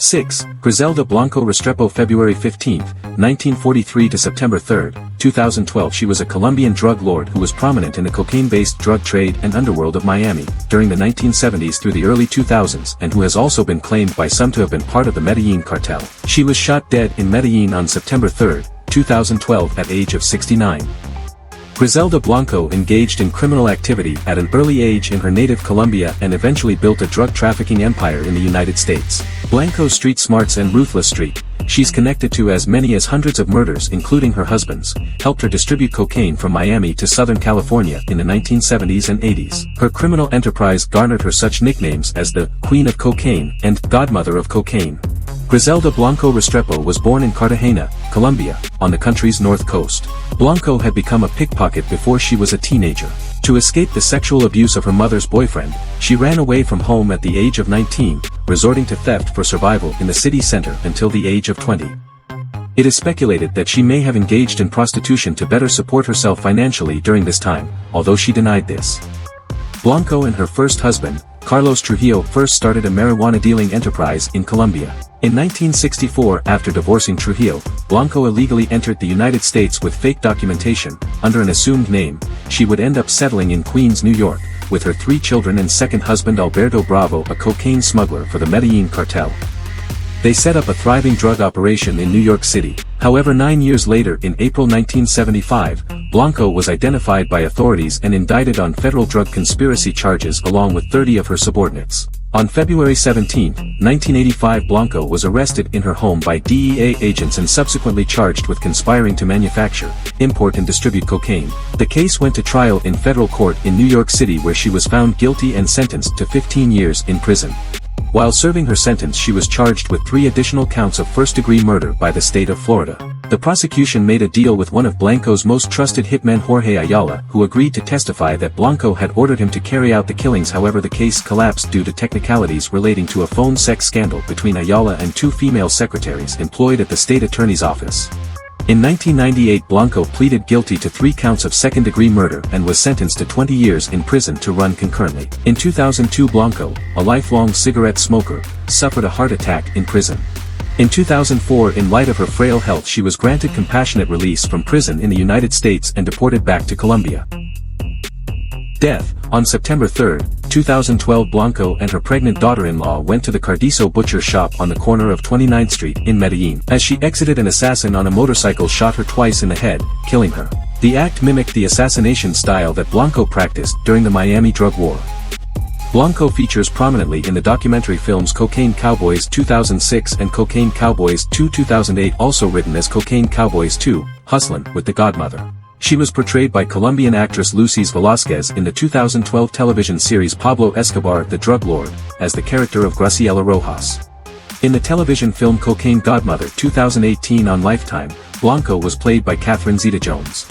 6. Griselda Blanco Restrepo February 15, 1943 to September 3, 2012. She was a Colombian drug lord who was prominent in the cocaine-based drug trade and underworld of Miami during the 1970s through the early 2000s and who has also been claimed by some to have been part of the Medellin cartel. She was shot dead in Medellin on September 3, 2012 at age of 69. Griselda Blanco engaged in criminal activity at an early age in her native Colombia and eventually built a drug trafficking empire in the United States. Blanco's street smarts and ruthless streak, she's connected to as many as hundreds of murders including her husband's, helped her distribute cocaine from Miami to Southern California in the 1970s and 80s. Her criminal enterprise garnered her such nicknames as the Queen of Cocaine and Godmother of Cocaine. Griselda Blanco Restrepo was born in Cartagena, Colombia, on the country's north coast. Blanco had become a pickpocket before she was a teenager. To escape the sexual abuse of her mother's boyfriend, she ran away from home at the age of 19, resorting to theft for survival in the city center until the age of 20. It is speculated that she may have engaged in prostitution to better support herself financially during this time, although she denied this. Blanco and her first husband, Carlos Trujillo, first started a marijuana dealing enterprise in Colombia. In 1964, after divorcing Trujillo, Blanco illegally entered the United States with fake documentation, under an assumed name. She would end up settling in Queens, New York, with her 3 children and second husband Alberto Bravo, a cocaine smuggler for the Medellin cartel. They set up a thriving drug operation in New York City. However, 9 years later, in April 1975, Blanco was identified by authorities and indicted on federal drug conspiracy charges along with 30 of her subordinates. On February 17, 1985, Blanco was arrested in her home by DEA agents and subsequently charged with conspiring to manufacture, import and distribute cocaine. The case went to trial in federal court in New York City, where she was found guilty and sentenced to 15 years in prison. While serving her sentence, she was charged with 3 additional counts of first-degree murder by the state of Florida. The prosecution made a deal with one of Blanco's most trusted hitmen, Jorge Ayala, who agreed to testify that Blanco had ordered him to carry out the killings. However, the case collapsed due to technicalities relating to a phone sex scandal between Ayala and 2 female secretaries employed at the state attorney's office. In 1998, Blanco pleaded guilty to 3 counts of second-degree murder and was sentenced to 20 years in prison to run concurrently. In 2002, Blanco, a lifelong cigarette smoker, suffered a heart attack in prison. In 2004, in light of her frail health, she was granted compassionate release from prison in the United States and deported back to Colombia. Death. On September 3, 2012, Blanco and her pregnant daughter-in-law went to the Cardizo butcher shop on the corner of 29th Street in Medellin. As she exited, an assassin on a motorcycle shot her twice in the head, killing her. The act mimicked the assassination style that Blanco practiced during the Miami drug war. Blanco features prominently in the documentary films Cocaine Cowboys 2006 and Cocaine Cowboys 2 2008, also written as Cocaine Cowboys 2, Hustlin' with the Godmother. She was portrayed by Colombian actress Lucis Velázquez in the 2012 television series Pablo Escobar the Drug Lord, as the character of Graciela Rojas. In the television film Cocaine Godmother 2018 on Lifetime, Blanco was played by Catherine Zeta-Jones.